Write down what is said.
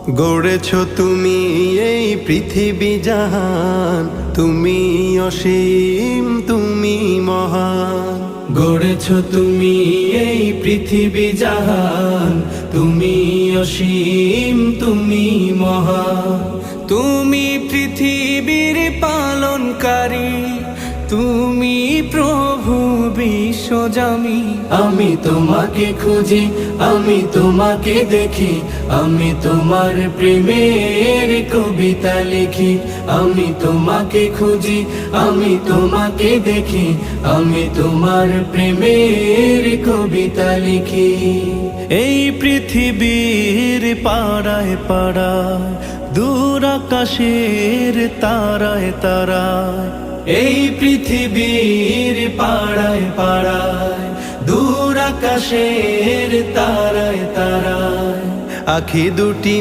গড়েছ তুমি এই পৃথিবী জাহান, তুমি অসীম তুমি মহান। গড়েছ তুমি এই পৃথিবী জাহান, তুমি অসীম তুমি মহান। তুমি পৃথিবীর পালনকারী, তুমি প্রভু বিশ্বজামি। আমি তোমাকে খুঁজি, আমি তোমাকে দেখি, আমি তোমার প্রেমের কবিতা লিখি। আমি তোমাকে খুঁজি, আমি তোমাকে দেখি, আমি তোমার প্রেমের কবিতা লিখি। এই পৃথিবীর পাড়ায় পাড়ায়, দূর আকাশের তারায় তারায়, এই পৃথিবীর পাড়ায় পাড়ায়, দূর আকাশের তারায় তারায়, আখি দুটি